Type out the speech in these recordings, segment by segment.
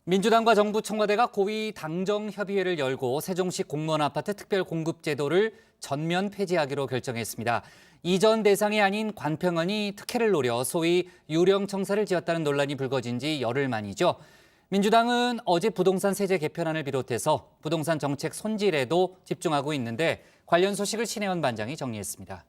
민주당과 정부 청와대가 고위 당정협의회를 열고 세종시 공무원 아파트 특별공급제도를 전면 폐지하기로 결정했습니다. 이전 대상이 아닌 관평원이 특혜를 노려 소위 유령청사를 지었다는 논란이 불거진 지 열흘 만이죠. 민주당은 어제 부동산 세제 개편안을 비롯해서 부동산 정책 손질에도 집중하고 있는데 관련 소식을 신혜원 반장이 정리했습니다.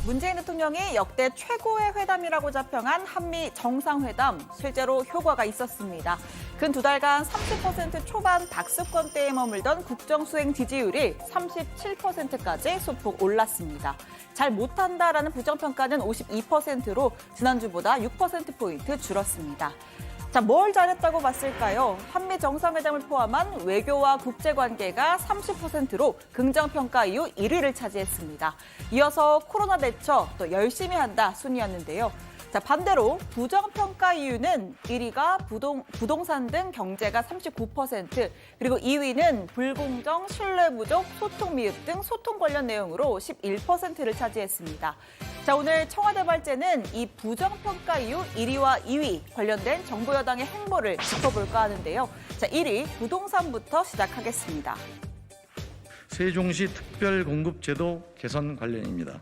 문재인 대통령이 역대 최고의 회담이라고 자평한 한미 정상회담, 실제로 효과가 있었습니다. 근 2달간 30% 초반 박수권대에 머물던 국정수행 지지율이 37%까지 소폭 올랐습니다. 잘 못한다라는 부정평가는 52%로 지난주보다 6%포인트 줄었습니다. 자, 뭘 잘했다고 봤을까요? 한미 정상회담을 포함한 외교와 국제관계가 30%로 긍정평가 이후 1위를 차지했습니다. 이어서 코로나 대처, 또 열심히 한다 순이었는데요. 자, 반대로 부정평가 이유는 1위가 부동산 등 경제가 39%, 그리고 2위는 불공정, 신뢰 부족, 소통 미흡 등 소통 관련 내용으로 11%를 차지했습니다. 자, 오늘 청와대 발제는 이 부정평가 이후 1위와 2위 관련된 정부 여당의 행보를 짚어볼까 하는데요. 자, 1위 부동산부터 시작하겠습니다. 세종시 특별공급제도 개선 관련입니다.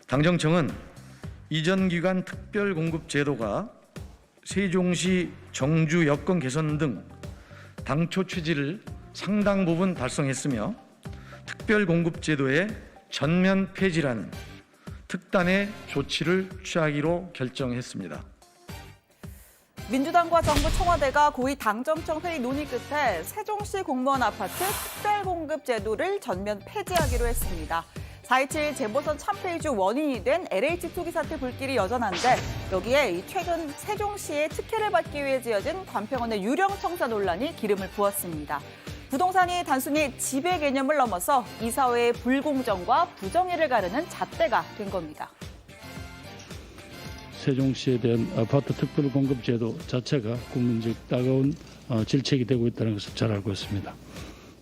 당정청은 이전 기간 특별공급제도가 세종시 정주 여건 개선 등 당초 취지를 상당 부분 달성했으며 특별공급제도의 전면 폐지라는 특단의 조치를 취하기로 결정했습니다. 민주당과 정부 청와대가 고위 당정청 회의 논의 끝에 세종시 공무원 아파트 특별공급 제도를 전면 폐지하기로 했습니다. 4.27 재보선 참패 이주 원인이 된 LH 투기 사태 불길이 여전한데 여기에 최근 세종시의 특혜를 받기 위해 지어진 관평원의 유령청사 논란이 기름을 부었습니다. 부동산이 단순히 지배 개념을 넘어서 이 사회의 불공정과 부정의를 가르는 잣대가 된 겁니다. 세종시에 대한 아파트 특별공급제도 자체가 국민적 따가운 질책이 되고 있다는 것을 잘 알고 있습니다.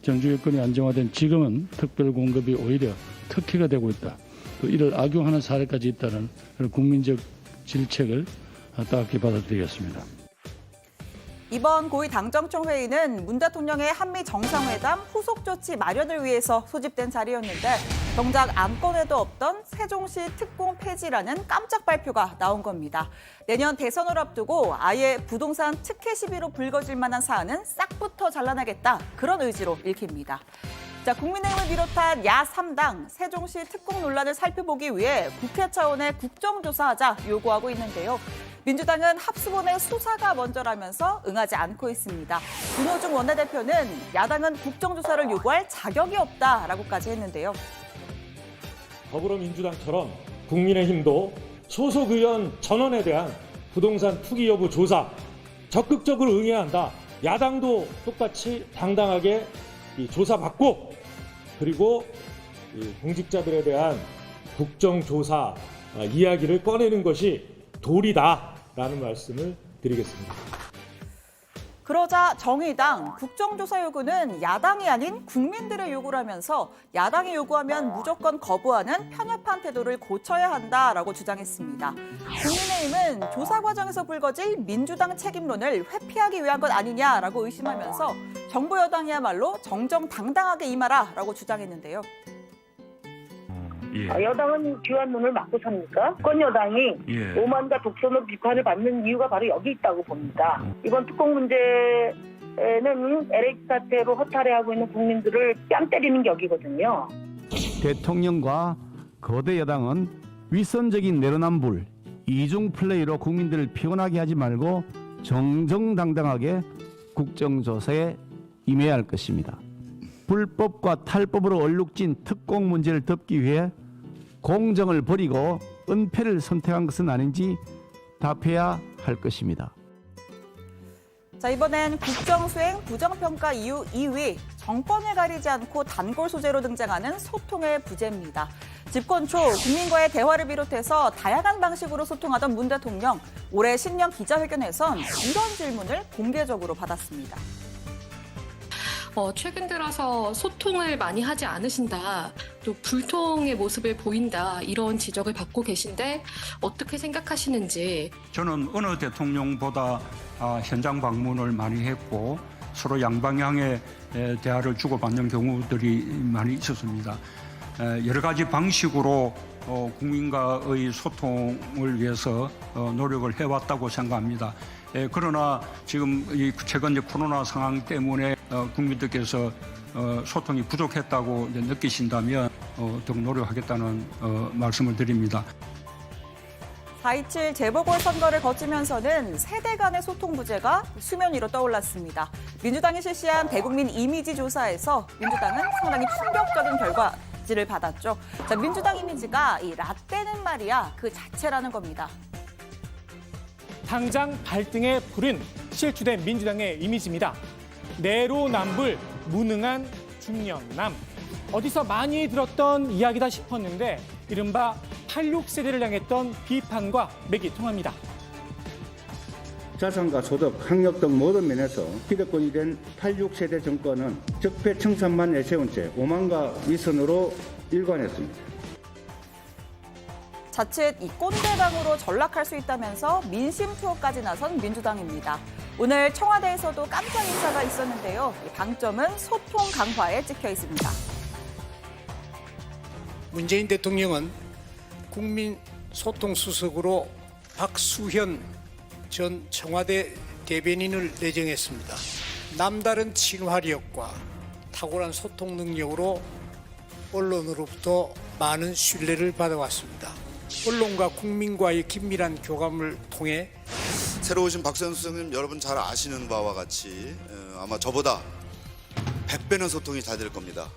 정주 여건이 안정화된 지금은 특별공급이 오히려 특혜가 되고 있다. 또 이를 악용하는 사례까지 있다는 그런 국민적 질책을 따갑게 받아들이겠습니다. 이번 고위 당정청 회의는 문 대통령의 한미 정상회담 후속 조치 마련을 위해서 소집된 자리였는데 정작 안건에도 없던 세종시 특공 폐지라는 깜짝 발표가 나온 겁니다. 내년 대선을 앞두고 아예 부동산 특혜 시비로 불거질 만한 사안은 싹부터 잘라내겠다, 그런 의지로 읽힙니다. 자, 국민의힘을 비롯한 야 3당 세종시 특공 논란을 살펴보기 위해 국회 차원의 국정조사하자 요구하고 있는데요. 민주당은 합수본의 수사가 먼저라면서 응하지 않고 있습니다. 윤호중 원내대표는 야당은 국정조사를 요구할 자격이 없다라고까지 했는데요. 더불어민주당처럼 국민의힘도 소속 의원 전원에 대한 부동산 투기 여부 조사 적극적으로 응해야 한다. 야당도 똑같이 당당하게 조사받고 그리고 공직자들에 대한 국정조사 이야기를 꺼내는 것이 도리다라는 말씀을 드리겠습니다. 그러자 정의당 국정조사 요구는 야당이 아닌 국민들의 요구라면서 야당이 요구하면 무조건 거부하는 편협한 태도를 고쳐야 한다라고 주장했습니다. 국민의힘은 조사 과정에서 불거질 민주당 책임론을 회피하기 위한 것 아니냐라고 의심하면서 정부 여당이야말로 정정당당하게 임하라라고 주장했는데요. 여당은 귀한 눈을 막고 삽니까? 집권 여당이 오만과 독선으로 비판을 받는 이유가 바로 여기 있다고 봅니다. 이번 특공 문제는 LH 사태로 허탈해하고 있는 국민들을 뺨 때리는 격이거든요. 대통령과 거대 여당은 윗선적인 내로남불, 이중 플레이로 국민들을 피곤하게 하지 말고 정정당당하게 국정조사에 임해야 할 것입니다. 불법과 탈법으로 얼룩진 특공 문제를 덮기 위해 공정을 버리고 은폐를 선택한 것은 아닌지 답해야 할 것입니다. 자, 이번엔 국정수행 부정평가 이후 2위, 정권을 가리지 않고 단골 소재로 등장하는 소통의 부재입니다. 집권 초 국민과의 대화를 비롯해서 다양한 방식으로 소통하던 문 대통령, 올해 신년 기자회견에선 이런 질문을 공개적으로 받았습니다. 최근 들어서 소통을 많이 하지 않으신다, 또 불통의 모습을 보인다, 이런 지적을 받고 계신데 어떻게 생각하시는지. 저는 어느 대통령보다 현장 방문을 많이 했고 서로 양방향의 대화를 주고받는 경우들이 많이 있었습니다. 여러 가지 방식으로 국민과의 소통을 위해서 노력을 해왔다고 생각합니다. 그러나 지금 최근 코로나 상황 때문에 국민들께서 소통이 부족했다고 느끼신다면 더욱 노력하겠다는 말씀을 드립니다. 4.27 재보궐선거를 거치면서는 세대 간의 소통 부재가 수면 위로 떠올랐습니다. 민주당이 실시한 대국민 이미지 조사에서 민주당은 상당히 충격적인 결과지를 받았죠. 자, 민주당 이미지가 이 라떼는 말이야 그 자체라는 겁니다. 당장 발등에 불은 실추된 민주당의 이미지입니다. 내로남불, 무능한 중년남. 어디서 많이 들었던 이야기다 싶었는데 이른바 86세대를 향했던 비판과 맥이 통합니다. 자산과 소득, 학력 등 모든 면에서 기득권이 된 86세대 정권은 적폐청산만 내세운 채 오만과 위선으로 일관했습니다. 자칫 이 꼰대당으로 전락할 수 있다면서 민심 투어까지 나선 민주당입니다. 오늘 청와대에서도 깜짝 인사가 있었는데요. 이 방점은 소통 강화에 찍혀 있습니다. 문재인 대통령은 국민 소통 수석으로 박수현 전 청와대 대변인을 내정했습니다. 남다른 친화력과 탁월한 소통 능력으로 언론으로부터 많은 신뢰를 받아왔습니다. 언론과 국민과의 긴밀한 교감을 통해 새로 오신 박수현 수석님 여러분 잘 아시는 바와 같이 아마 저보다 100배는 소통이 잘 될 겁니다.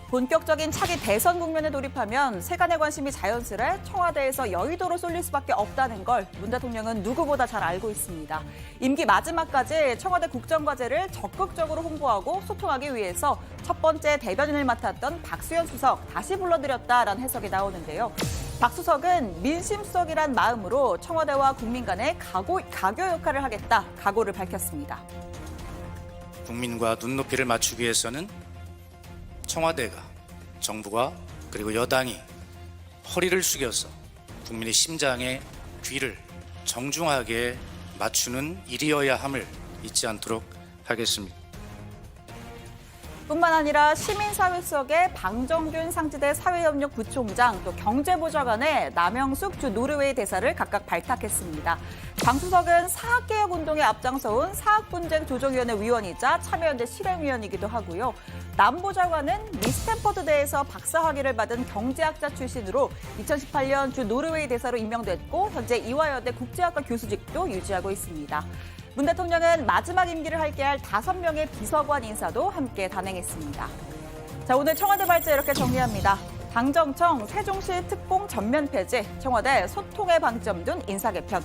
본격적인 차기 대선 국면에 돌입하면 세간의 관심이 자연스레 청와대에서 여의도로 쏠릴 수밖에 없다는 걸 문 대통령은 누구보다 잘 알고 있습니다. 임기 마지막까지 청와대 국정과제를 적극적으로 홍보하고 소통하기 위해서 첫 번째 대변인을 맡았던 박수현 수석 다시 불러들였다라는 해석이 나오는데요. 박 수석은 민심수석이란 마음으로 청와대와 국민 간의 가교 역할을 하겠다 각오를 밝혔습니다. 국민과 눈높이를 맞추기 위해서는 청와대가, 정부가 그리고 여당이 허리를 숙여서 국민의 심장에 귀를 정중하게 맞추는 일이어야 함을 잊지 않도록 하겠습니다. 뿐만 아니라 시민사회수석의 방정균 상지대 사회협력 부총장, 또 경제보좌관의 남영숙 주 노르웨이 대사를 각각 발탁했습니다. 방 수석은 사학개혁운동에 앞장서온 사학분쟁조정위원회 위원이자 참여연대 실행위원이기도 하고요. 남 보좌관은 미 스탠퍼드대에서 박사학위를 받은 경제학자 출신으로 2018년 주 노르웨이 대사로 임명됐고 현재 이화여대 국제학과 교수직도 유지하고 있습니다. 문 대통령은 마지막 임기를 함께할 5명의 비서관 인사도 함께 단행했습니다. 자, 오늘 청와대 발제 이렇게 정리합니다. 당정청 세종시 특공 전면 폐지, 청와대 소통에 방점 둔 인사 개편.